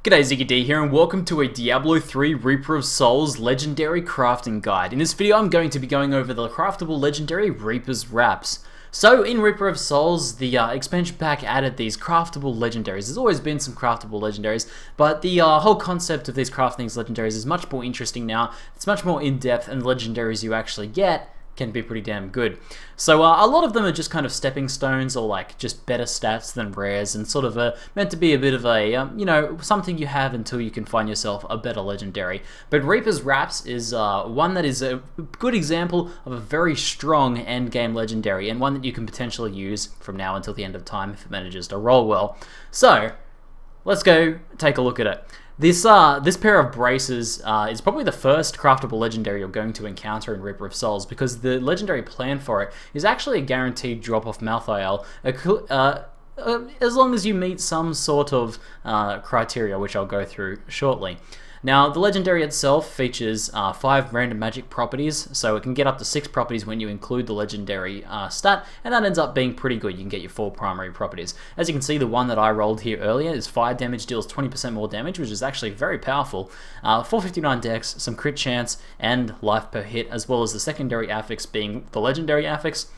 G'day, ZiggyD here, and welcome to a Diablo 3 Reaper of Souls Legendary Crafting Guide. In this video, I'm going to be going over the craftable legendary Reaper's Wraps. So, in Reaper of Souls, the expansion pack added these craftable legendaries. There's always been some craftable legendaries, but the whole concept of these crafting legendaries is much more interesting now. It's much more in-depth, and the legendaries you actually get can be pretty damn good. So a lot of them are just kind of stepping stones or like just better stats than rares and sort of meant to be a bit of a, you know, something you have until you can find yourself a better legendary. But Reaper's Wraps is one that is a good example of a very strong end game legendary and one that you can potentially use from now until the end of time if it manages to roll well. So let's go take a look at it. This pair of braces is probably the first craftable legendary you're going to encounter in Reaper of Souls, because the legendary plan for it is actually a guaranteed drop off Malthael, as long as you meet some sort of criteria, which I'll go through shortly. Now, the legendary itself features 5 random magic properties, so it can get up to 6 properties when you include the legendary stat, and that ends up being pretty good. You can get your 4 primary properties. As you can see, the one that I rolled here earlier is fire damage, deals 20% more damage, which is actually very powerful. 459 dex, some crit chance, and life per hit, as well as the secondary affix being the legendary affix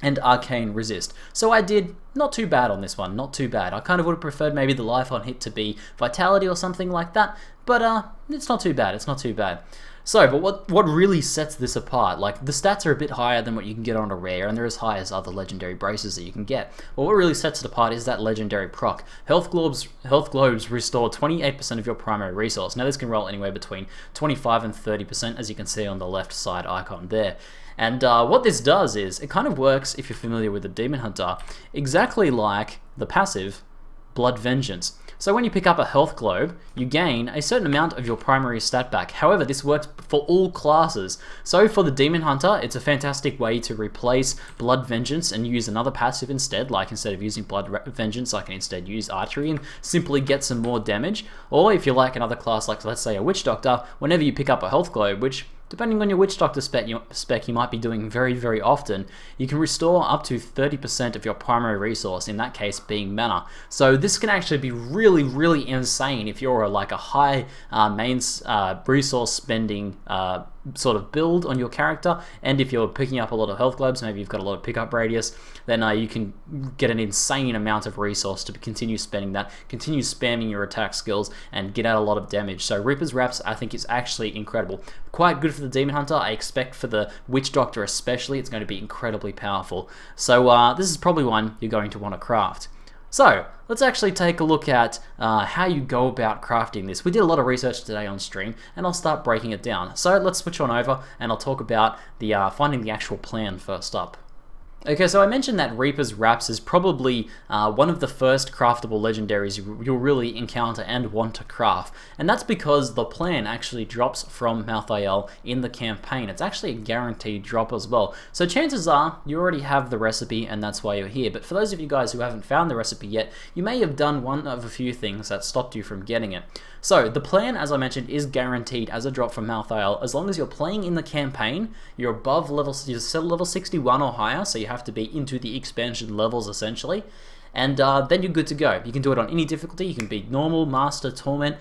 and arcane resist. So I did not too bad on this one, not too bad. I kind of would have preferred maybe the life on hit to be vitality or something like that, but it's not too bad, it's not too bad. So, but what really sets this apart, like the stats are a bit higher than what you can get on a rare, and they're as high as other legendary braces that you can get. But what really sets it apart is that legendary proc. Health globes restore 28% of your primary resource. Now this can roll anywhere between 25 and 30%, as you can see on the left side icon there. And what this does is, it kind of works, if you're familiar with the Demon Hunter, exactly like the passive Blood Vengeance. So when you pick up a health globe, you gain a certain amount of your primary stat back. However, this works for all classes. So for the Demon Hunter, it's a fantastic way to replace Blood Vengeance and use another passive instead. Like instead of using Blood Vengeance, I can instead use Archery and simply get some more damage. Or if you like another class, like let's say a Witch Doctor, whenever you pick up a health globe, which depending on your Witch Doctor spec you might be doing very, very often, you can restore up to 30% of your primary resource, in that case being mana. So this can actually be really, really insane if you're like a high main resource spending sort of build on your character, and if you're picking up a lot of health globes, maybe you've got a lot of pickup radius, then you can get an insane amount of resource to continue spending that, continue spamming your attack skills, and get out a lot of damage. So Reaper's Wraps, I think, is actually incredible. Quite good for the Demon Hunter. I expect for the Witch Doctor especially, it's going to be incredibly powerful. So this is probably one you're going to want to craft. So, let's actually take a look at how you go about crafting this. We did a lot of research today on stream, and I'll start breaking it down. So let's switch on over, and I'll talk about the finding the actual plan first up. Okay, so I mentioned that Reaper's Wraps is probably one of the first craftable legendaries you'll really encounter and want to craft, and that's because the plan actually drops from Malthael in the campaign. It's actually a guaranteed drop as well, so chances are you already have the recipe and that's why you're here. But for those of you guys who haven't found the recipe yet, you may have done one of a few things that stopped you from getting it. So the plan, as I mentioned, is guaranteed as a drop from Malthael as long as you're playing in the campaign, you're above level 61 or higher, so you have to be into the expansion levels essentially, and then you're good to go. You can do it on any difficulty. You can be normal, master, torment.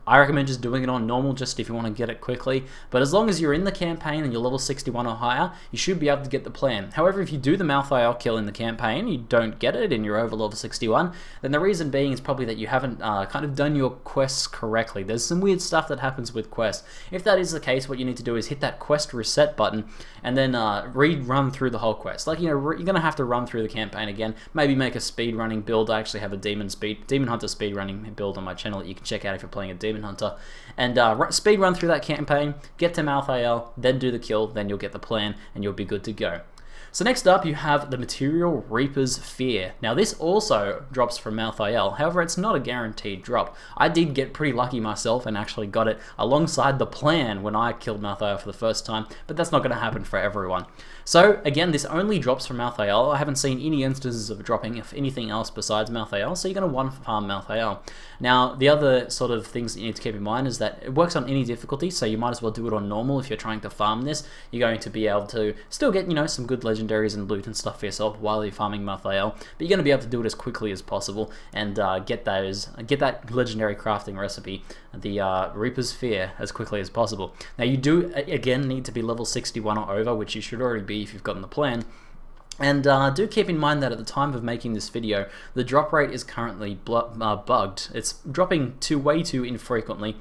I recommend just doing it on normal, just if you want to get it quickly. But as long as you're in the campaign and you're level 61 or higher, you should be able to get the plan. However, if you do the Malthael kill in the campaign, you don't get it and you're over level 61, then the reason being is probably that you haven't kind of done your quests correctly. There's some weird stuff that happens with quests. If that is the case, what you need to do is hit that quest reset button and then rerun through the whole quest. Like, you know, you're going to have to run through the campaign again, maybe make a speed running build. I actually have a Demon Hunter speed running build on my channel that you can check out if you're playing a Demon Hunter, and speed run through that campaign, get to Malthael, then do the kill, then you'll get the plan and you'll be good to go. So next up you have the material Reaper's Fear. Now this also drops from Malthael, however it's not a guaranteed drop. I did get pretty lucky myself and actually got it alongside the plan when I killed Malthael for the first time, but that's not going to happen for everyone. So again, this only drops from Malthael. I haven't seen any instances of dropping if anything else besides Malthael, so you're going to want to farm Malthael. Now the other sort of things that you need to keep in mind is that it works on any difficulty, so you might as well do it on normal if you're trying to farm this. You're going to be able to still get, you know, some good legendary legendaries and loot and stuff for yourself while you're farming Malthael, but you're going to be able to do it as quickly as possible and get that legendary crafting recipe, the Reaper's Fear, as quickly as possible. Now you do again need to be level 61 or over, which you should already be if you've gotten the plan. And do keep in mind that at the time of making this video, the drop rate is currently bugged. It's dropping way too infrequently,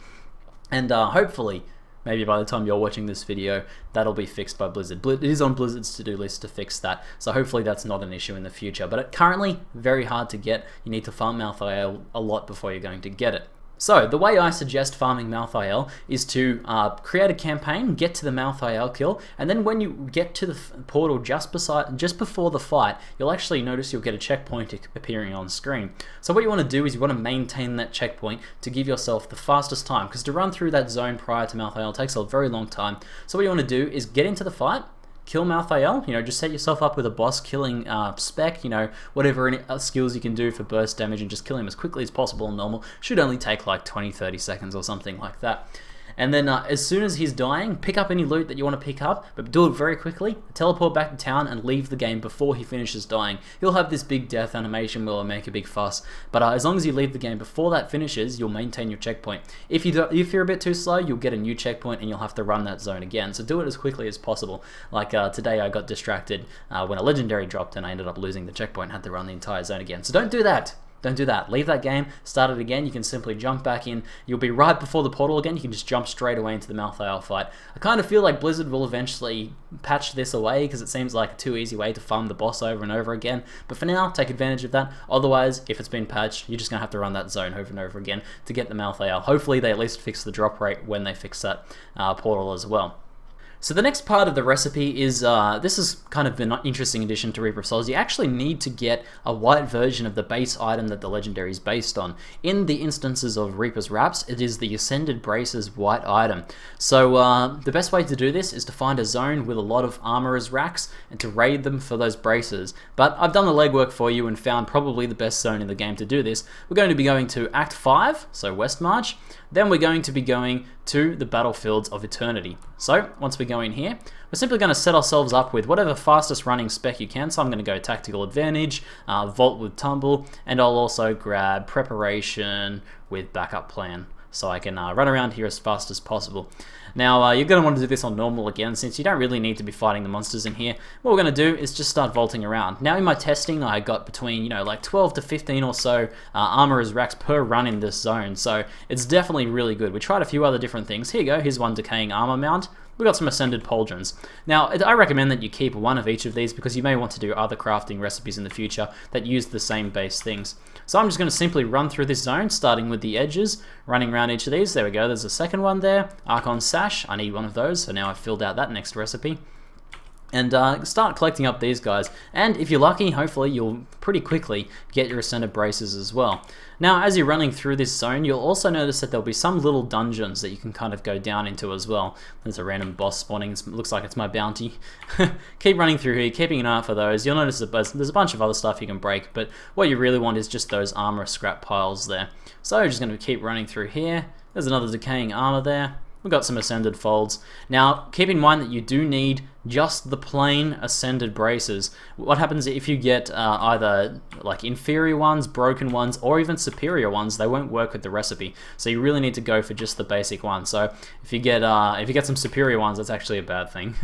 and hopefully, maybe by the time you're watching this video, that'll be fixed by Blizzard. It is on Blizzard's to-do list to fix that, so hopefully that's not an issue in the future. But currently, very hard to get. You need to farm Malthael a lot before you're going to get it. So, the way I suggest farming Malthael is to create a campaign, get to the Malthael kill, and then when you get to the portal just before the fight, you'll actually notice you'll get a checkpoint appearing on screen. So what you want to do is you want to maintain that checkpoint to give yourself the fastest time, because to run through that zone prior to Malthael takes a very long time. So what you want to do is get into the fight, kill Malthael, just set yourself up with a boss killing spec, whatever skills you can do for burst damage, and just kill him as quickly as possible on normal. Should only take like 20-30 seconds or something like that. And then as soon as he's dying, pick up any loot that you want to pick up, but do it very quickly, teleport back to town and leave the game before he finishes dying. He'll have this big death animation where he'll make a big fuss, but as long as you leave the game before that finishes, you'll maintain your checkpoint. If you're a bit too slow, you'll get a new checkpoint and you'll have to run that zone again, so do it as quickly as possible. Like today I got distracted when a legendary dropped and I ended up losing the checkpoint and had to run the entire zone again. So don't do that! Don't do that. Leave that game, start it again. You can simply jump back in. You'll be right before the portal again. You can just jump straight away into the Malthael fight. I kind of feel like Blizzard will eventually patch this away because it seems like a too easy way to farm the boss over and over again. But for now, take advantage of that. Otherwise, if it's been patched, you're just going to have to run that zone over and over again to get the Malthael. Hopefully, they at least fix the drop rate when they fix that portal as well. So the next part of the recipe is, this is kind of an interesting addition to Reaper of Souls. You actually need to get a white version of the base item that the legendary is based on. In the instances of Reaper's Wraps, it is the Ascended Braces white item. So the best way to do this is to find a zone with a lot of Armorer's racks and to raid them for those braces. But I've done the legwork for you and found probably the best zone in the game to do this. We're going to be going to Act 5, so West March. Then we're going to be going to the Battlefields of Eternity. So once we go in here, we're simply going to set ourselves up with whatever fastest running spec you can. So I'm going to go Tactical Advantage, Vault with Tumble, and I'll also grab Preparation with Backup Plan, so I can run around here as fast as possible. Now, you're going to want to do this on normal again, since you don't really need to be fighting the monsters in here. What we're going to do is just start vaulting around. Now, in my testing, I got between, like 12 to 15 or so Armorer's racks per run in this zone, so it's definitely really good. We tried a few other different things. Here you go, here's one Decaying Armor Mount. We've got some Ascended Pauldrons. Now, I recommend that you keep one of each of these because you may want to do other crafting recipes in the future that use the same base things. So I'm just going to simply run through this zone, starting with the edges, running around each of these. There we go, there's a second one there. Archon Sash, I need one of those, so now I've filled out that next recipe. And start collecting up these guys. And if you're lucky, hopefully you'll pretty quickly get your Ascended Braces as well. Now, as you're running through this zone, you'll also notice that there'll be some little dungeons that you can kind of go down into as well. There's a random boss spawning. It looks like it's my bounty. Keep running through here, keeping an eye out for those. You'll notice that there's a bunch of other stuff you can break, but what you really want is just those armor scrap piles there. So I'm just going to keep running through here. There's another Decaying Armor there. We've got some Ascended Folds. Now, keep in mind that you do need just the plain Ascended Braces. What happens if you get either like inferior ones, broken ones, or even superior ones? They won't work with the recipe. So you really need to go for just the basic one. So if you get some superior ones, that's actually a bad thing.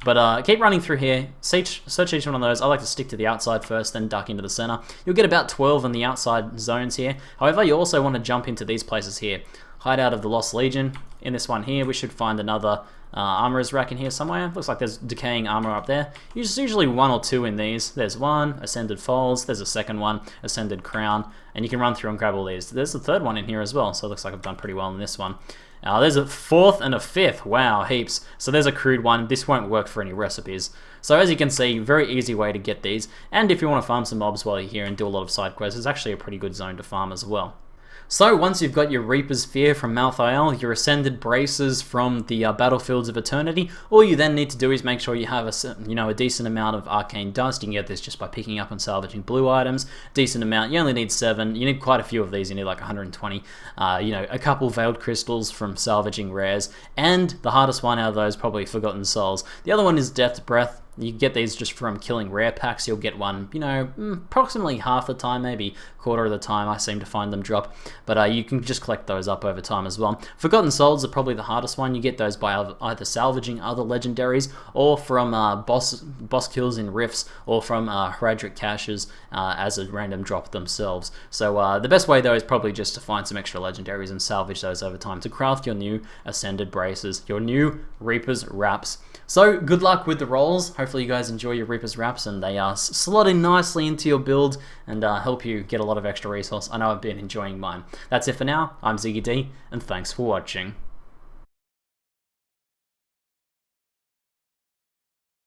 But keep running through here. Search each one of those. I like to stick to the outside first, then duck into the center. You'll get about 12 in the outside zones here. However, you also want to jump into these places here. Hideout of the Lost Legion. In this one here, we should find another Armorer's rack in here somewhere. Looks like there's Decaying Armor up there. There's usually one or two in these. There's one, Ascended Folds. There's a second one, Ascended Crown. And you can run through and grab all these. There's the third one in here as well, so it looks like I've done pretty well in this one. There's a fourth and a fifth. Wow, heaps. So there's a crude one. This won't work for any recipes. So as you can see, very easy way to get these. And if you want to farm some mobs while you're here and do a lot of side quests, it's actually a pretty good zone to farm as well. So once you've got your Reaper's Fear from Malthael, your Ascended Braces from the Battlefields of Eternity, all you then need to do is make sure you have a decent amount of Arcane Dust. You can get this just by picking up and salvaging blue items. Decent amount. You only need 7. You need quite a few of these. You need like 120. A couple Veiled Crystals from salvaging rares, and the hardest one out of those probably Forgotten Souls. The other one is Death's Breath. You get these just from killing rare packs. You'll get one, you know, approximately half the time, maybe quarter of the time I seem to find them drop. But you can just collect those up over time as well. Forgotten Souls are probably the hardest one. You get those by either salvaging other legendaries, or from boss kills in rifts, or from heraldic caches as a random drop themselves. So the best way though is probably just to find some extra legendaries and salvage those over time to craft your new Ascended Braces, your new Reaper's Wraps. So good luck with the rolls. Hopefully you guys enjoy your Reaper's Wraps and they slot in nicely into your build and help you get a lot of extra resource. I know I've been enjoying mine. That's it for now. I'm ZiggyD, and thanks for watching.